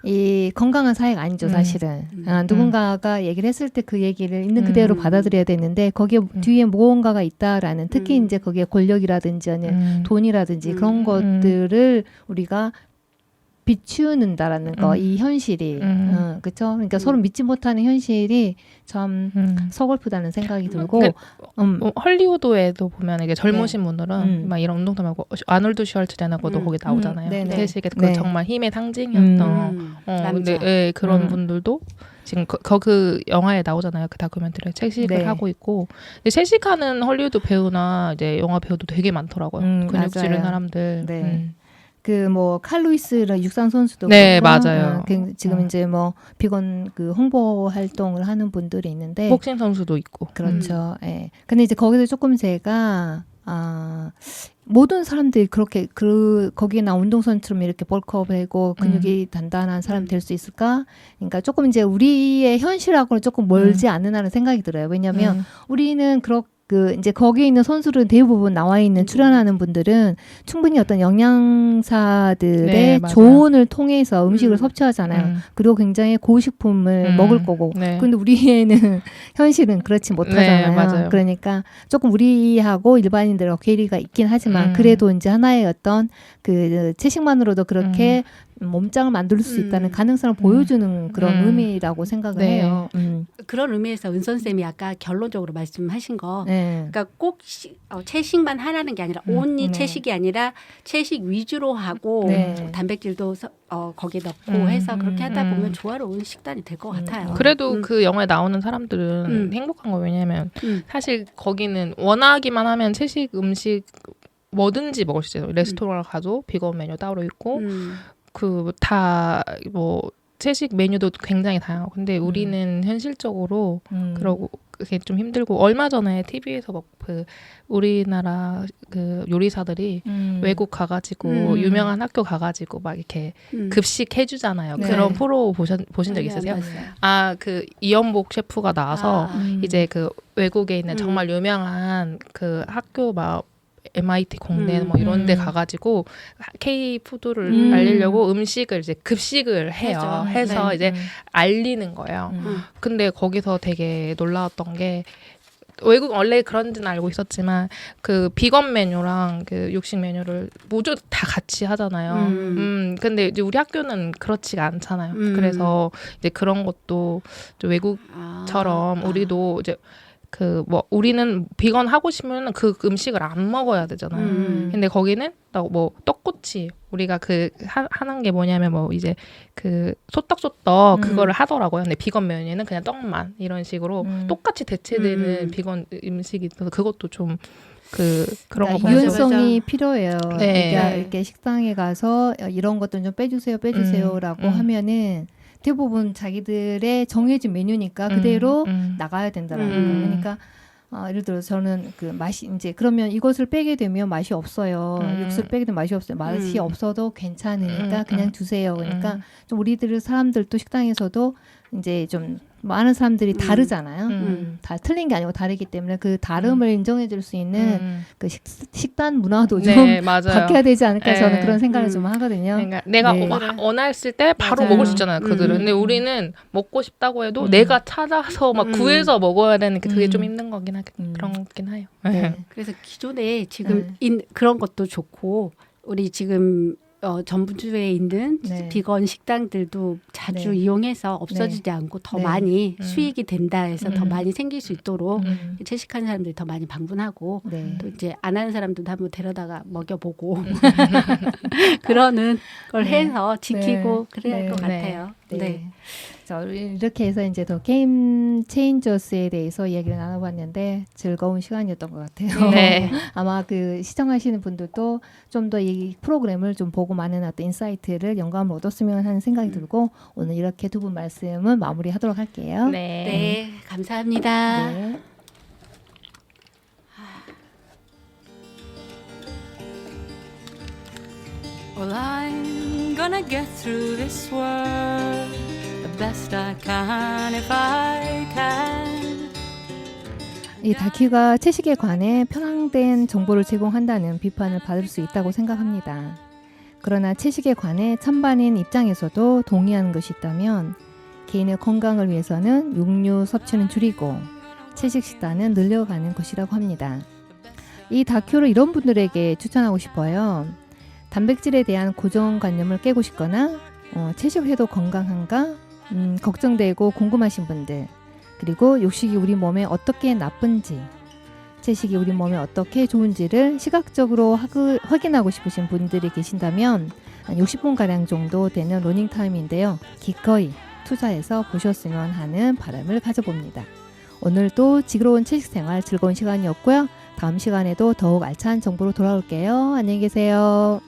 Speaker 1: 이 건강한 사회가 아니죠, 사실은. 누군가가 얘기를 했을 때 그 얘기를 있는 그대로 받아들여야 되는데 거기에 뒤에 무언가가 있다라는 특히 이제 거기에 권력이라든지 아니면 돈이라든지 그런 것들을 우리가 비추는다라는 거, 이 현실이, 그렇죠? 그러니까 서로 믿지 못하는 현실이 참 서글프다는 생각이 들고,
Speaker 3: 뭐 헐리우드에도 보면 이게 젊으신 분들은 막 이런 운동도 하고 아놀드 슈왈츠제네거도 거기 나오잖아요. 채식의 그 정말 힘의 상징이었던, 근데 예, 그런 분들도 지금 그 영화에 나오잖아요. 그 다큐멘터리에 채식을 하고 있고, 근데 채식하는 헐리우드 배우나 이제 영화 배우도 되게 많더라고요. 근육질은 사람들.
Speaker 1: 칼루이스라는 육상 선수도
Speaker 3: 네, 맞아요.
Speaker 1: 지금 이제 뭐 비건 그 홍보 활동을 하는 분들이 있는데
Speaker 3: 복싱 선수도 있고.
Speaker 1: 그렇죠. 예. 근데 이제 거기서 조금 제가 모든 사람들이 그렇게 거기나 운동선수처럼 이렇게 벌크업하고 근육이 단단한 사람 될 수 있을까? 그러니까 조금 이제 우리의 현실하고는 조금 멀지 않느냐는 생각이 들어요. 왜냐하면 우리는 이제 거기에 있는 선수들은 대부분 나와 있는 출연하는 분들은 충분히 어떤 영양사들의 조언을 통해서 음식을 섭취하잖아요. 그리고 굉장히 고식품을 먹을 거고. 그런데 우리에는 현실은 그렇지 못하잖아요. 그러니까 조금 우리하고 일반인들과 괴리가 있긴 하지만 그래도 이제 하나의 어떤 그 채식만으로도 그렇게 몸짱을 만들 수 있다는 가능성을 보여주는 그런 의미라고 생각을 해요.
Speaker 2: 그런 의미에서 은선쌤이 아까 결론적으로 말씀하신 거 그러니까 꼭 채식만 하라는 게 아니라 온리 채식이 아니라 채식 위주로 하고 단백질도 거기에 넣고 해서 그렇게 하다 보면 조화로운 식단이 될 것 같아요.
Speaker 3: 그래도 그 영화에 나오는 사람들은 행복한 거 왜냐면 사실 거기는 원하기만 하면 채식 음식 뭐든지 먹을 수 있어요. 레스토랑을 가도 비건 메뉴 따로 있고 채식 메뉴도 굉장히 다양하고 근데 우리는 현실적으로 그러고 그게 좀 힘들고 얼마 전에 TV에서 우리나라 그 요리사들이 외국 가가지고 유명한 학교 가가지고 막 이렇게 급식 해주잖아요. 그런 프로 보신 적 있으세요? 그 이연복 셰프가 나와서 이제 그 외국에 있는 정말 유명한 그 학교 막 MIT 공대 뭐 이런 데 가가지고 K 푸드를 알리려고 음식을 이제 급식을 해요. 해서 이제 알리는 거예요. 근데 거기서 되게 놀라웠던 게 외국 원래 그런지는 알고 있었지만 그 비건 메뉴랑 그 육식 메뉴를 모두 다 같이 하잖아요. 근데 이제 우리 학교는 그렇지가 않잖아요. 그래서 이제 그런 것도 좀 외국처럼 우리도 이제 우리는 비건 하고 싶으면 그 음식을 안 먹어야 되잖아요. 근데 거기는 떡꼬치 우리가 하는 게 뭐냐면 이제 소떡소떡 그거를 하더라고요. 근데 비건 메뉴는 그냥 떡만 이런 식으로 똑같이 대체되는 비건 음식이 있어서 그것도 좀 그런 거
Speaker 1: 유연성이 필요해요. 이렇게 식당에 가서 이런 것들 좀 빼주세요라고 하면은 대부분 자기들의 정해진 메뉴니까 그대로 나가야 된다라는 거예요. 그러니까 예를 들어서 저는 맛이 이제 그러면 이것을 빼게 되면 맛이 없어요. 육수를 빼게 되면 맛이 없어요. 맛이 없어도 괜찮으니까 그냥 두세요. 그러니까 좀 우리들 사람들도 식당에서도 이제 좀 많은 사람들이 다르잖아요. 다 틀린 게 아니고 다르기 때문에 그 다름을 인정해줄 수 있는 그 식단 문화도 좀 바뀌어야 되지 않을까 저는 그런 생각을 좀 하거든요.
Speaker 3: 그러니까 내가 원했을 때 바로 먹을 수 있잖아요. 그들은. 근데 우리는 먹고 싶다고 해도 내가 찾아서 막 구해서 먹어야 되는 게 그게 좀 힘든 거긴 그렇긴 해요.
Speaker 2: 그래서 기존에 지금 그런 것도 좋고 우리 지금 전주에 있는 비건 식당들도 자주 이용해서 없어지지 않고 더 많이 수익이 된다 해서 더 많이 생길 수 있도록 채식하는 사람들이 더 많이 방문하고 또 이제 안 하는 사람들도 한번 데려다가 먹여보고 그러는 걸 해서 지키고 그래야 할 것 같아요.
Speaker 1: 자, 이렇게 해서 이제 더 게임 체인저스에 대해서 이야기를 나눠봤는데 즐거운 시간이었던 것 같아요.
Speaker 3: 네.
Speaker 1: 아마 그 시청하시는 분들도 좀 더 이 프로그램을 좀 보고 많은 어떤 인사이트를 영감을 얻었으면 하는 생각이 들고 오늘 이렇게 두 분 말씀은 마무리하도록 할게요.
Speaker 2: 네, 감사합니다.
Speaker 1: 네.
Speaker 5: Well, I'm gonna get through this world the best I can if I can.
Speaker 1: 이 다큐가 채식에 관해 편향된 정보를 제공한다는 비판을 받을 수 있다고 생각합니다. 그러나 채식에 관해 찬반인 입장에서도 동의하는 것이 있다면 개인의 건강을 위해서는 육류 섭취는 줄이고 채식 식단은 늘려가는 것이라고 합니다. 이 다큐를 이런 분들에게 추천하고 싶어요. 단백질에 대한 고정관념을 깨고 싶거나 채식을 해도 건강한가 걱정되고 궁금하신 분들, 그리고 육식이 우리 몸에 어떻게 나쁜지, 채식이 우리 몸에 어떻게 좋은지를 시각적으로 확인하고 싶으신 분들이 계신다면 한 60분가량 정도 되는 러닝타임인데요. 기꺼이 투자해서 보셨으면 하는 바람을 가져봅니다. 오늘도 지그러운 채식생활 즐거운 시간이었고요. 다음 시간에도 더욱 알찬 정보로 돌아올게요. 안녕히 계세요.